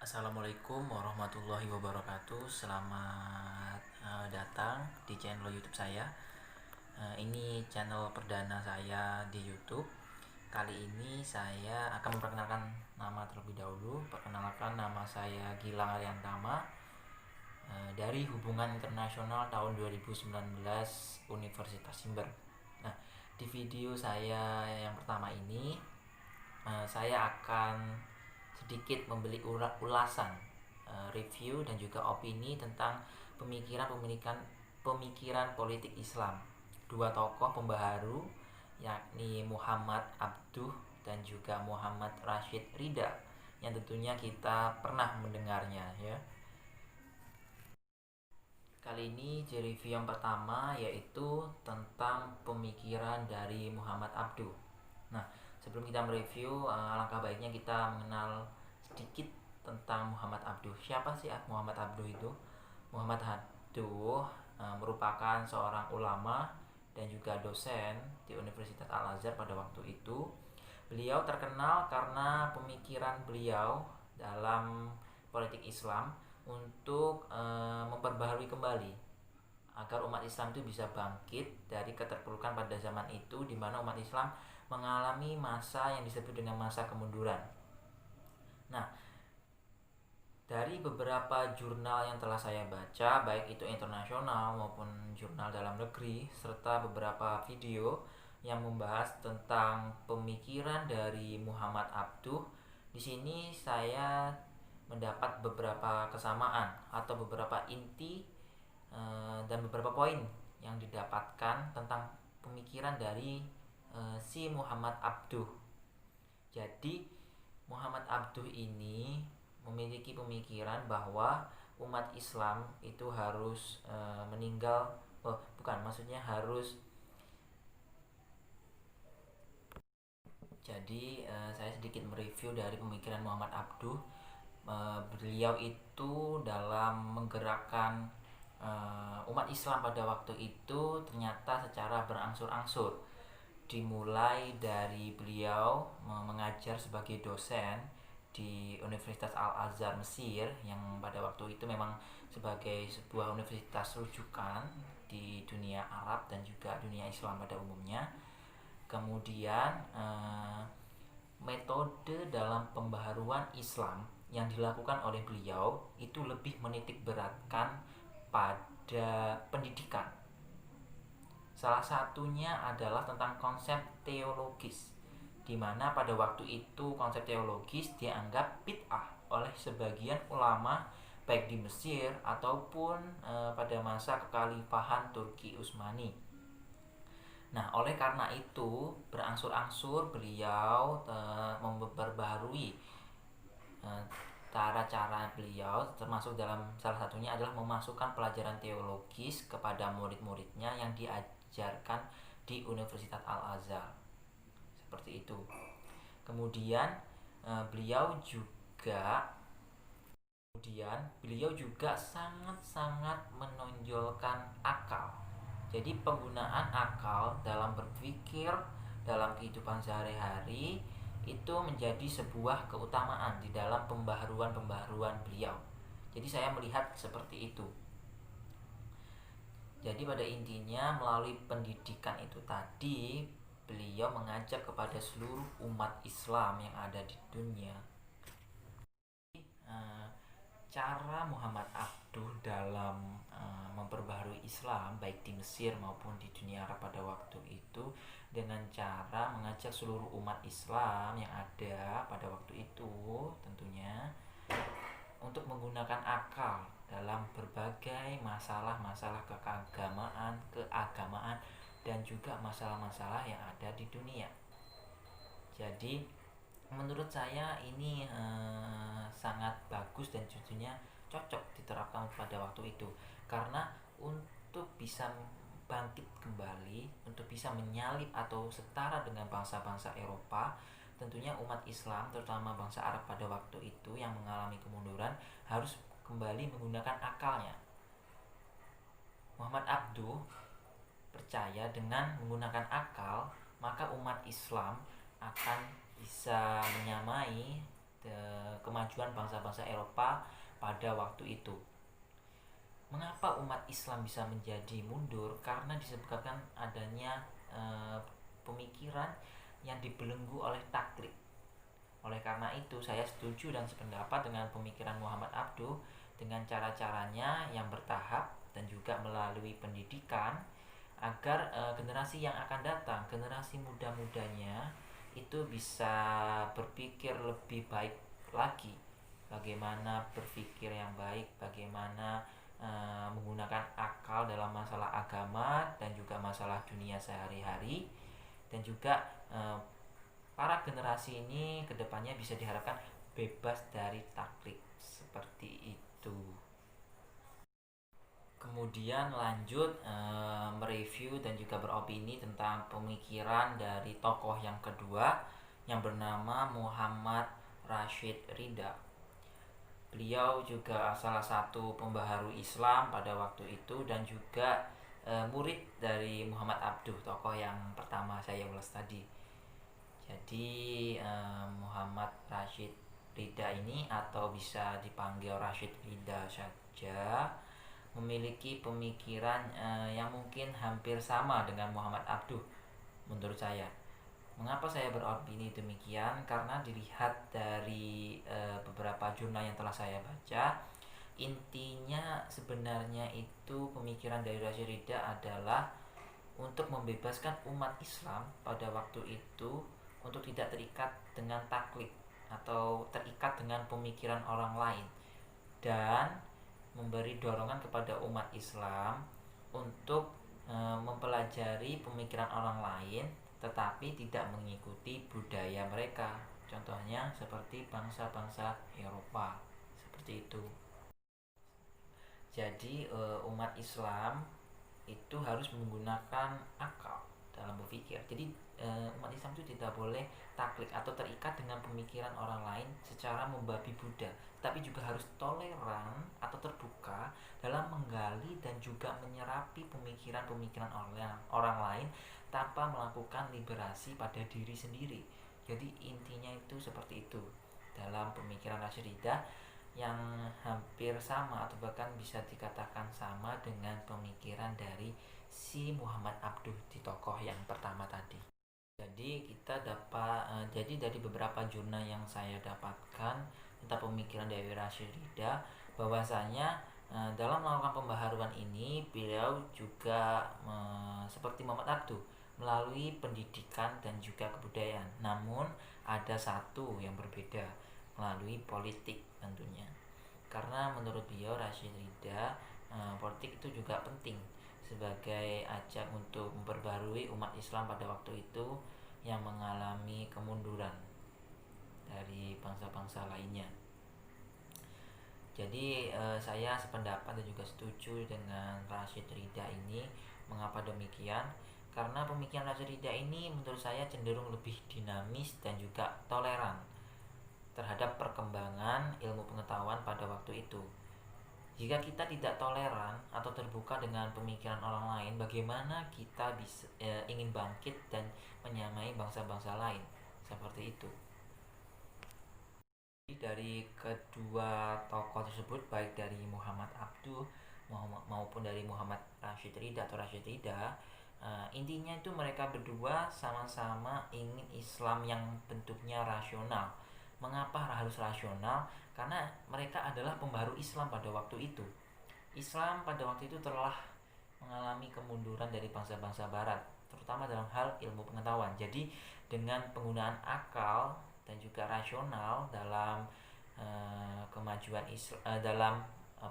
Assalamualaikum warahmatullahi wabarakatuh. Selamat datang di channel YouTube saya. Ini channel perdana saya di YouTube. Kali ini saya akan memperkenalkan nama terlebih dahulu. Perkenalkan, nama saya Gilang Ariantama, dari Hubungan Internasional tahun 2019 Universitas Jember. Nah, di video saya yang pertama ini saya akan sedikit memberi ulasan, review dan juga opini tentang pemikiran politik Islam dua tokoh pembaharu, yakni Muhammad Abduh dan juga Muhammad Rashid Ridha, yang tentunya kita pernah mendengarnya ya. Kali ini di review yang pertama yaitu tentang pemikiran dari Muhammad Abduh. Nah, sebelum kita mereview, alangkah baiknya kita mengenal sedikit tentang Muhammad Abduh. Siapa sih Muhammad Abduh itu? Muhammad Abduh merupakan seorang ulama dan juga dosen di Universitas Al-Azhar pada waktu itu. Beliau terkenal karena pemikiran beliau dalam politik Islam untuk memperbaharui kembali agar umat Islam itu bisa bangkit dari keterpurukan pada zaman itu, di mana umat Islam mengalami masa yang disebut dengan masa kemunduran. Nah, dari beberapa jurnal yang telah saya baca, baik itu internasional maupun jurnal dalam negeri, serta beberapa video yang membahas tentang pemikiran dari Muhammad Abduh, di sini saya mendapat beberapa kesamaan atau beberapa inti dan beberapa poin yang didapatkan tentang pemikiran dari si Muhammad Abduh. Jadi Muhammad Abduh ini memiliki pemikiran bahwa umat Islam itu harus meninggal, maksudnya harus. Jadi saya sedikit mereview dari pemikiran Muhammad Abduh. Beliau itu dalam menggerakkan umat Islam pada waktu itu ternyata secara berangsur-angsur. Dimulai dari beliau mengajar sebagai dosen di Universitas Al-Azhar Mesir, yang pada waktu itu memang sebagai sebuah universitas rujukan di dunia Arab dan juga dunia Islam pada umumnya. Kemudian metode dalam pembaharuan Islam yang dilakukan oleh beliau itu lebih menitik beratkan pada pendidikan. Salah satunya adalah tentang konsep teologis, di mana pada waktu itu konsep teologis dianggap bid'ah oleh sebagian ulama baik di Mesir ataupun pada masa kekhalifahan Turki Utsmani. Nah, oleh karena itu berangsur-angsur beliau memperbaharui cara-cara beliau, termasuk dalam salah satunya adalah memasukkan pelajaran teologis kepada murid-muridnya yang diajarkan di Universitas Al-Azhar. Seperti itu. Kemudian beliau juga sangat-sangat menonjolkan akal. Jadi penggunaan akal dalam berpikir, dalam kehidupan sehari-hari itu menjadi sebuah keutamaan di dalam pembaharuan beliau. Jadi saya melihat seperti itu. Jadi pada intinya melalui pendidikan itu tadi, beliau mengajak kepada seluruh umat Islam yang ada di dunia. Cara Muhammad Abduh dalam memperbaharui Islam baik di Mesir maupun di dunia Arab pada waktu itu dengan cara mengajak seluruh umat Islam yang ada pada waktu itu tentunya untuk menggunakan akal dalam berbagai masalah-masalah keagamaan dan juga masalah-masalah yang ada di dunia. Jadi menurut saya ini sangat bagus dan tentunya cocok diterapkan pada waktu itu, karena untuk bisa bangkit kembali, untuk bisa menyalip atau setara dengan bangsa-bangsa Eropa, tentunya umat Islam terutama bangsa Arab pada waktu itu yang mengalami kemunduran harus kembali menggunakan akalnya. Muhammad Abduh percaya dengan menggunakan akal maka umat Islam akan bisa menyamai kemajuan bangsa-bangsa Eropa pada waktu itu. Mengapa umat Islam bisa menjadi mundur? Karena disebabkan adanya pemikiran yang dibelenggu oleh taklid. Oleh karena itu, saya setuju dan sependapat dengan pemikiran Muhammad Abduh dengan cara-caranya yang bertahap dan juga melalui pendidikan agar generasi yang akan datang, generasi muda-mudanya itu bisa berpikir lebih baik lagi. Bagaimana berpikir yang baik, bagaimana menggunakan akal dalam masalah agama dan juga masalah dunia sehari-hari, dan juga para generasi ini kedepannya bisa diharapkan bebas dari taklid seperti itu. Kemudian lanjut mereview dan juga beropini tentang pemikiran dari tokoh yang kedua yang bernama Muhammad Rashid Ridha. Beliau juga salah satu pembaharu Islam pada waktu itu dan juga murid dari Muhammad Abduh, tokoh yang pertama saya ulas tadi. Jadi Muhammad Rashid Ridha ini, atau bisa dipanggil Rashid Ridha saja, memiliki pemikiran yang mungkin hampir sama dengan Muhammad Abduh menurut saya. Mengapa saya beropini demikian? Karena dilihat dari beberapa jurnal yang telah saya baca, intinya sebenarnya itu pemikiran dari Rashid Ridha adalah untuk membebaskan umat Islam pada waktu itu untuk tidak terikat dengan taklid atau terikat dengan pemikiran orang lain, dan memberi dorongan kepada umat Islam untuk mempelajari pemikiran orang lain tetapi tidak mengikuti budaya mereka. Contohnya seperti bangsa-bangsa Eropa, seperti itu. Jadi umat Islam itu harus menggunakan akal dalam berpikir. Jadi umat Islam itu tidak boleh taklid atau terikat dengan pemikiran orang lain secara membabi buta, tapi juga harus toleran atau terbuka dalam menggali dan juga menyerapi pemikiran-pemikiran orang lain tanpa melakukan liberasi pada diri sendiri. Jadi intinya itu seperti itu dalam pemikiran Rashid Ridha, yang hampir sama atau bahkan bisa dikatakan sama dengan pemikiran dari si Muhammad Abduh di tokoh yang pertama tadi. Jadi dari beberapa jurnal yang saya dapatkan tentang pemikiran dari Rashid Ridha, bahwasanya dalam melakukan pembaharuan ini beliau juga seperti Muhammad Abduh melalui pendidikan dan juga kebudayaan. Namun ada satu yang berbeda, melalui politik tentunya. Karena menurut beliau Rashid Ridha, politik itu juga penting sebagai ajang untuk memperbarui umat Islam pada waktu itu yang mengalami kemunduran dari bangsa-bangsa lainnya. Jadi saya sependapat dan juga setuju dengan Rashid Ridha ini. Mengapa demikian? Karena pemikiran Rashid Ridha ini menurut saya cenderung lebih dinamis dan juga toleran terhadap perkembangan ilmu pengetahuan pada waktu itu. Jika kita tidak toleran atau terbuka dengan pemikiran orang lain, bagaimana kita bisa ingin bangkit dan menyamai bangsa-bangsa lain? Seperti itu. Dari kedua tokoh tersebut, baik dari Muhammad Abduh maupun dari Muhammad Rashid Ridha atau Rashid Ridha, intinya itu mereka berdua sama-sama ingin Islam yang bentuknya rasional. Mengapa harus rasional? Karena mereka adalah pembaru Islam pada waktu itu. Islam pada waktu itu telah mengalami kemunduran dari bangsa-bangsa barat, terutama dalam hal ilmu pengetahuan. Jadi dengan penggunaan akal dan juga rasional dalam kemajuan Islam, dalam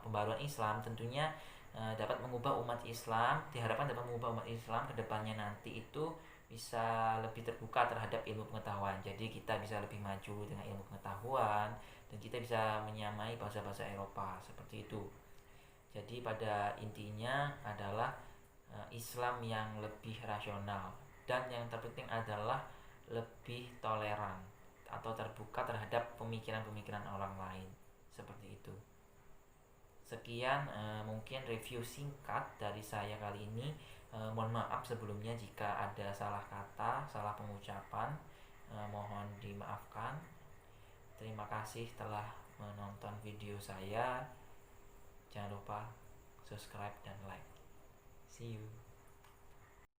pembaruan Islam, tentunya dapat mengubah umat Islam, diharapkan dapat mengubah umat Islam ke depannya nanti itu bisa lebih terbuka terhadap ilmu pengetahuan. Jadi kita bisa lebih maju dengan ilmu pengetahuan dan kita bisa menyamai bangsa-bangsa Eropa, seperti itu. Jadi pada intinya adalah Islam yang lebih rasional, dan yang terpenting adalah lebih toleran atau terbuka terhadap pemikiran-pemikiran orang lain, seperti itu. Sekian mungkin review singkat dari saya kali ini. Mohon maaf sebelumnya jika ada salah kata, salah pengucapan, mohon dimaafkan. Terima kasih telah menonton video saya. Jangan lupa subscribe dan like. See you.